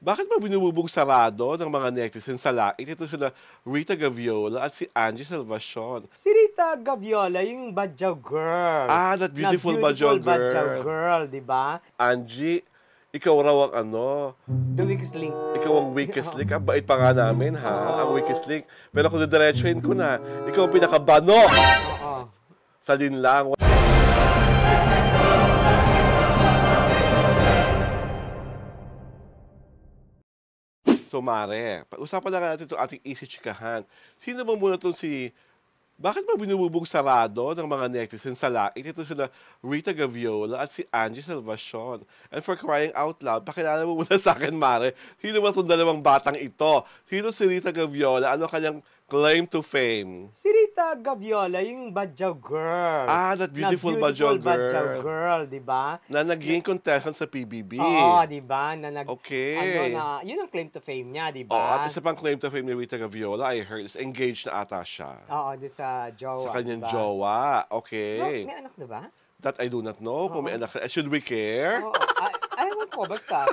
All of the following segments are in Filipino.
Bakit ba binububog sarado ng mga netizens sa lakit? Ito sila Rita Gaviola at si Angie Salvacion. Si Rita Gaviola, yung Badyaw Girl. Ah, that Na beautiful beautiful Badyaw Badyaw girl. Girl, di ba? Angie, ikaw raw ang ano, The weakest link. ikaw ang weakest link. Ang bait pa nga namin, ha? Ang weakest link. Pero kung didiretsuhin ko na, ikaw ang pinakabano Oo. sa linlang. So, Mare, pag-usapan na nga natin itong ating easy chikahan. Sino ba muna itong bakit ba binububog sarado ng mga netizens sa lakit? Ito sila Rita Gaviola at si Angie Salvacion. And for crying out loud, pakilala mo muna sa akin, Mare, sino ba itong dalawang batang ito? Sino si Rita Gaviola? Ano kanyang claim to fame? Si Rita Gaviola, yung Badyaw Girl. Ah, that beautiful na Badyaw Badyaw girl. Girl, di ba? Na naging contestant sa PBB. Oo, di ba? Okay. Yun ang claim to fame niya, di Oo, ba? at isa pang claim to fame ni Rita Gaviola, I heard, is engaged na ata siya. Oo, di sa jowa. Sa kanyang diba? jowa. No, Okay. may anak na ba? That I do not know. Kung may anak, should we care? Oo. Ayaw ko, basta.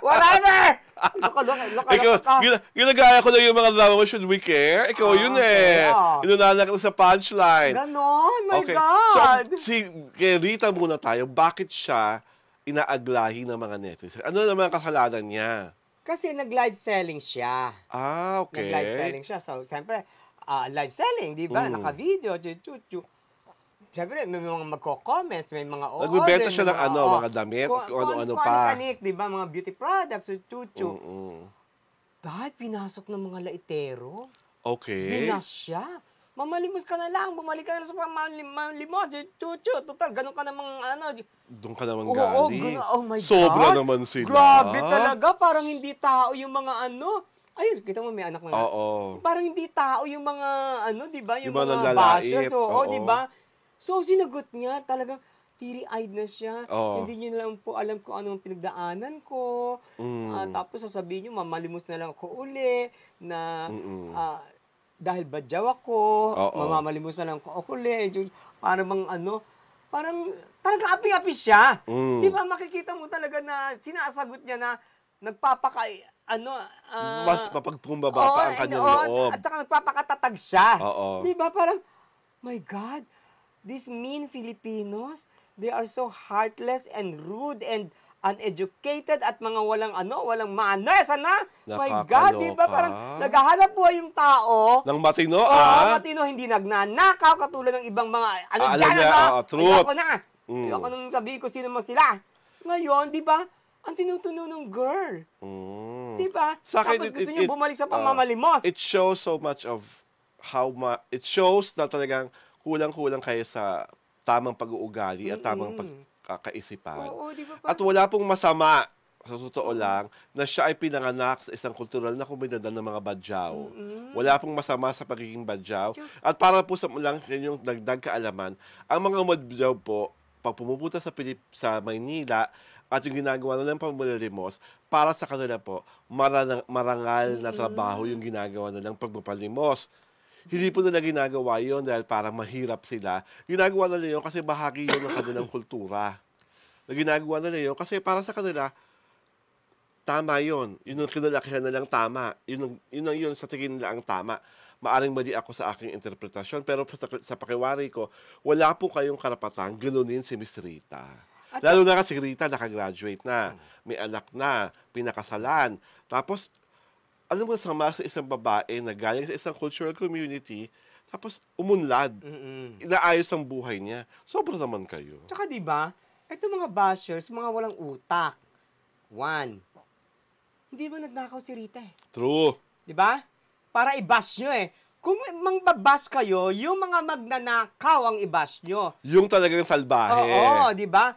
Whatever! Loka Ikaw, ka. ginagaya ko lang yung mga drama mo, should we care? Ikaw yun eh. okay. Inunanak na sa punchline. Ganon, my Okay. God! So, kay Rita muna tayo, bakit siya inaaglahi ng mga netizens? Ano naman ang kasalanan niya? Kasi nag-live selling siya. Ah, okay. Nag-live selling siya. So, siyempre, live selling, di ba? Naka-video, chuchu. Siyempre, may mga magko-comments, may mga Nagbibenta siya ng mga damit, kung ano-ano pa. Anik, di ba? Mga beauty products, chuchu. Mm-mm. Dahil pinasok ng mga laitero. Okay. Binas siya. Mamalimos ka na lang, bumalik ka na sa pamalimos, chuchu. Total, ganun ka namang Doon ka naman Oo, galing. oh my God. Sobra naman sila. Grabe talaga, parang hindi tao yung mga Ayun, kita mo may anak na nga. Oo. Parang hindi tao yung mga di ba? Yung Yung mga mga nanlalait, bashers. Oo, oo. di ba? So, sinagot niya, talagang teary-eyed na siya. Oo. Hindi niya lang po alam kung anong pinagdaanan ko. Mm. Tapos sasabihin niyo, mamalimos na lang ako uli, na dahil badyaw ako, Oo. mamamalimos na lang ako uli. Parang parang talagang api-api siya. Mm. Di ba, makikita mo talaga na sinasagot niya na Mas mapagpumbaba pa ang kanyang loob. At saka nagpapakatatag siya. Oo. Di ba, parang, my God, these mean Filipinos, they are so heartless and rude and uneducated at mga walang manners, My God, di ba? Parang naghahanap buhay yung tao. Nang matino, matino, hindi nagnanakaw, katulad ng ibang mga, alam niya, truth. Ayoko na. Ayoko nang sabihin ko sino man sila. Ngayon, di ba, ang tinutuno ng girl. Di ba? Tapos gusto niyo bumalik sa pamamalimos. It shows so much of it shows na talagang kulang-kulang kayo sa tamang pag-uugali at tamang pagkakaisipan. Oo, di ba? At wala pong masama, sa totoo lang, na siya ay pinanganak sa isang kultural na komunidad ng mga badyaw. Wala pong masama sa pagiging badyaw. At para po sa lang yung dagdag kaalaman, ang mga badyaw po, pag pumupunta sa Maynila, at yung ginagawa nila ng pamamalimos, para sa kanila po, marangal na trabaho yung ginagawa nilang pagpapalimos. Hindi po nila ginagawa yun dahil parang mahirap sila. Ginagawa nila yun kasi bahagi yun ng kanilang kultura. Na ginagawa nila yun kasi para sa kanila, tama yun. Yun ang kinalakihan nilang tama. Yun sa tingin nila ang tama. Maaring mali ako sa aking interpretasyon, pero sa pakiwari ko, wala po kayong karapatang ganunin si Miss Rita. Lalo na kasi Rita, nakagraduate na, may anak na, pinakasalan. Tapos, alam mo, sama sa isang babae na galing sa isang cultural community, tapos umunlad. Inaayos ang buhay niya. Sobra naman kayo. Tsaka diba, ito mga bashers, mga walang utak. One, hindi ba nagnakaw si Rita eh? True. Diba? Para i-bash nyo eh. Kung mangbabash kayo, yung mga magnanakaw ang i-bash nyo. Yung talagang salbahe. Oo, diba?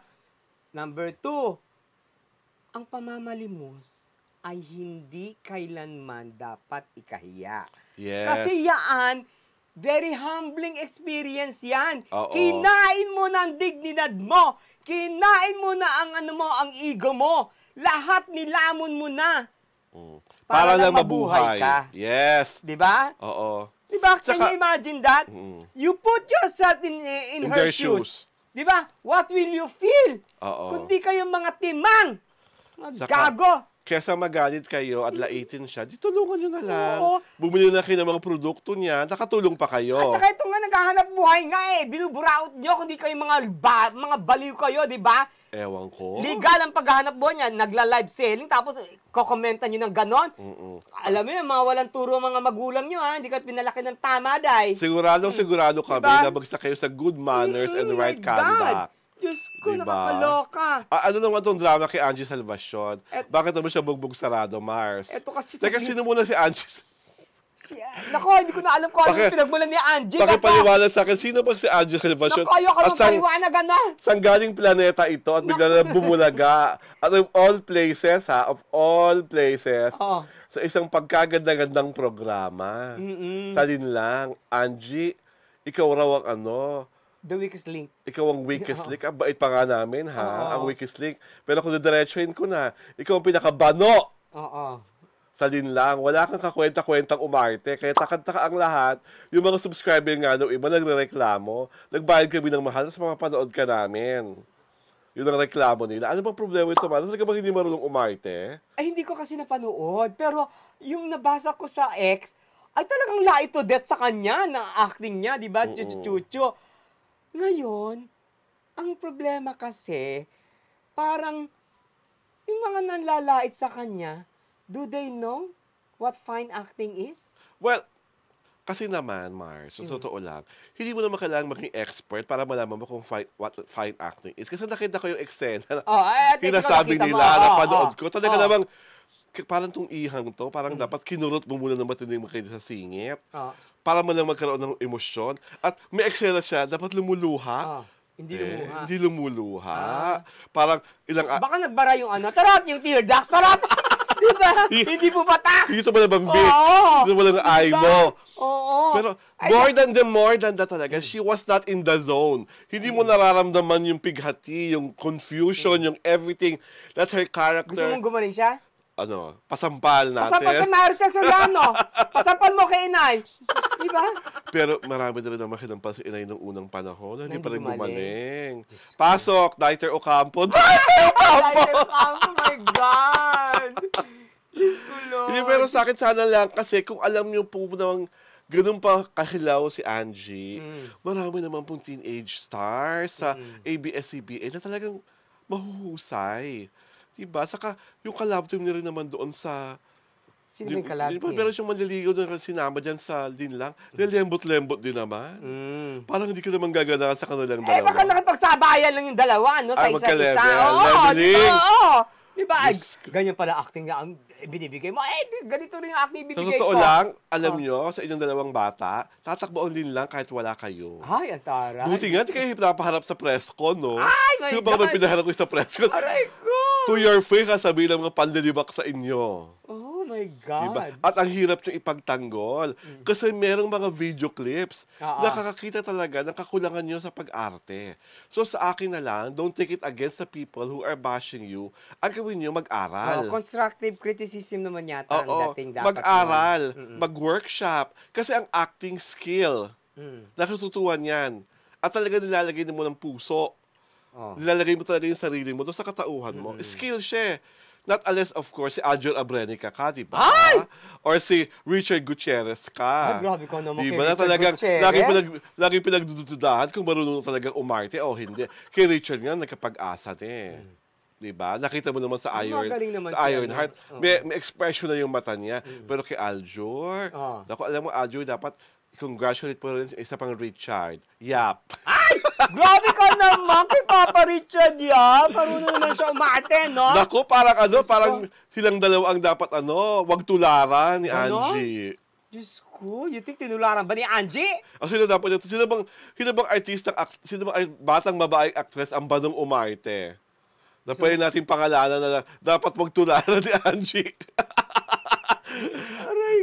Number 2, ang pamamalimos ay hindi kailanman dapat ikahiya. Yes. Kasi yan, very humbling experience yan. Oo. Kinain mo na ang dignidad mo. Kinain mo na ang ego mo. Lahat nilamon mo na. Para lang mabuhay ka. Yes. Diba? Oo. Diba? Can you imagine that? You put yourself in her their shoes. Diba? What will you feel? Oo. Kundi kayong mga timang. Mga gago. Kesa magalit kayo at laitin siya, di tulungan nyo na lang. Oo. Bumili na kayo ng mga produkto niya, nakatulong pa kayo. At saka ito nga, naghahanap buhay nga eh. Binuburaot nyo kung di kayo mga baliw kayo, di ba? Ewan ko. Legal ang paghahanap buhay niya. Nagla-live selling, tapos kokomentan nyo ng ganon. Alam mo yun, mga walang turo mga magulang nyo, ha? Hindi kayo pinalaki ng tama, day. Sigurado kami Diba? na bagsak kayo sa good manners and right My God. conduct. Diyos ko, Diba? nakakaloka. Ano naman tong drama kay Angie Salvacion? Bakit naman siya bugbog sarado, Mars? Eto kasi Teka, sino muna si Angie? Nako, hindi ko na alam kung ano yung pinagmulan ni Angie. Pakipaliwanag sa akin, sino ba si Angie Salvacion? Nako, ayoko nang paliwanag, ano? Saan galing planeta ito at bigla na bumulaga? At of all places, Oo. sa isang pagkaganda-gandang programa. Salin lang, Angie, ikaw raw ang The weakest link. ikaw ang weakest link. Ang bait pa nga namin, ha? Oo. Ang weakest link. Pero kung didiretsuhin ko na, ikaw ang pinakabano. Oo. Salin lang, wala kang kakwenta-kwentang umarte. Kaya takanta ang lahat. Yung mga subscriber nga daw, iba nagre-reklamo. Nagbayad kami ng mahal sa mapapanood ka namin. Yun ang reklamo nila. Ano bang problema ito, man? Talaga bang hindi marunong umarte? Ay, hindi ko kasi napanood. Pero yung nabasa ko sa X, ay talagang lait to death sa kanya na acting niya, di ba? Chuchu-chuchu. Ngayon, ang problema kasi, parang yung mga nanlalait sa kanya, do they know what fine acting is? Well, kasi naman, Mars, sa totoo lang, hindi mo naman kailangan maging expert para malaman mo kung what fine acting is. Kasi nakita ko yung eksena. At least Pinasabi nakita mo. nila, napanood ko. Talaga Oo. namang, parang tong ihang to, parang dapat kinurot mo muna ng matinding makita sa singit. Para man lang magkaroon ng emosyon. At may eksena siya, dapat lumuluha. Hindi lumuha. Hindi lumuluha. Parang ilang... Baka nagbara yung charot, yung tear ducts, charot! Diba? Hindi po patak! Dito ba nabambit? Oo. Dito ba lang eye mo? Oo. Pero more than that talaga, she was not in the zone. Hindi mo nararamdaman yung pighati, yung confusion, yung everything that her character... Gusto mong gumaling siya? Pasampal natin. Pasampal sa Maricel Solano. Pasampal mo kay Inay. Diba? Pero marami na rin naman kinampal si Inay nung unang panahon. Hindi pa rin gumaling. gumaling. Pasok, Dieter Ocampo. Oh my God! Diyos ko, Lord. Hindi, pero sa akin sana lang, kasi kung alam niyo po namang ganun pa kahilaw si Angie, marami naman pong teenage stars sa ABS-CBN na talagang mahuhusay. Diba? Saka yung collab team niya rin naman doon sa... Sino ba yung collab team? Pero yung manliligaw na sinama dyan sa Linlang, lembot-lembot din naman. Parang hindi ka naman gagana sa kanilang dalawa. Baka nakipagsabayan lang yung dalawa, no? Sa isa't isa. Leveling. Oo. Diba? Ay, ganyan pala acting niya ang binibigay mo. Ganito rin yung acting Sa binibigay ko. totoo lang, alam nyo, sa inyong dalawang bata, tatakbo ang Linlang kahit wala kayo. Ay, ang taray. Buti nga, di kayo pinapaharap sa press con, no? Ay, my Sino ba God. may pinaharap ko sa press con? Aray ko. To your face, sabihin ng mga pandalibak sa inyo. Oh my God. Diba? At ang hirap nyo ipagtanggol. Kasi merong mga video clips na nakakakita talaga ng kakulangan nyo sa pag-arte. So sa akin na lang, don't take it against the people who are bashing you. Ang gawin nyo, mag-aral. Constructive criticism naman yata ang dating dapat. Mag-aral, mag-workshop. Kasi ang acting skill, natututuan yan. At talaga nilalagay mo ng puso. Nilalagay mo talaga yung sarili mo doon sa katauhan mo. Skill siya. Not unless, of course, si Adjun Abrenica ka, di ba? Ay! Or si Richard Gutierrez ka. Ay, grabe ka naman Di kay ba? Na Richard talagang Gutierrez. lagi pinagdududahan kung marunong talagang umarte o hindi. Kay Richard nga, nagkapag-asa din. Di ba? Nakita mo naman sa magaling naman sa siya, Iron no? Heart. May expression na yung mata niya. Pero kay Aljur, naku, alam mo, Aljur, dapat congratulate po rin isa pang Richard. Yap. Grabe ka naman kay Papa Richard, yan. Marunong naman siya umarte, no? Naku, parang silang dalawa ang dapat wag tularan ni Ano? Angie. Diyos ko, you think tinularan ba ni Angie? Sino dapat ito? Sino bang artista, sino bang batang babaeng actress ang banong umarte? Na pwede natin pangalanan na dapat magtularan ni Angie.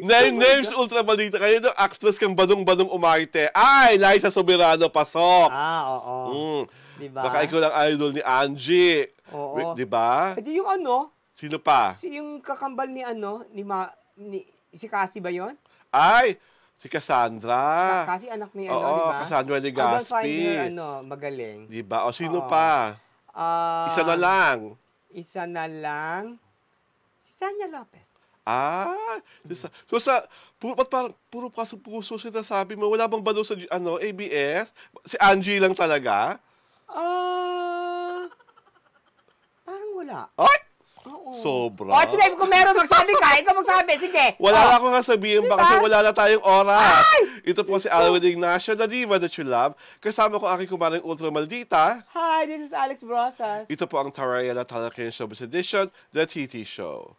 Names ultra balita kayo ng actress kang banong-banong umarte. Ay, Liza Soberano, pasok. Oo. Diba? Baka ikaw lang idol ni Angie. Oo. Diba? E di yung Sino pa? yung kakambal ni si Cassie ba yun? Ay, si Cassandra. Cassie anak ni Oo, diba? Cassandra I don't Legaspi. find her, magaling. Diba? O sino Oo. pa? Isa na lang. Isa na lang. Si Sanya Lopez. Ba't parang puro puso sinasabi mo? Wala bang balo sa ABS? Si Angie lang talaga? Parang wala. Ay! Oo. Sobra. Sige, kung meron, magsabi ka. Ikaw magsabi, sige. Wala na akong sabihin Diba? kasi wala na tayong oras. Ito po si Alwin Ignacio, the diva that you love. Kasama ko aking kumaring ultra maldita. Hi, this is Alex Brosas. Ito po ang Taraya na Talakian Showbiz Edition, The TT Show.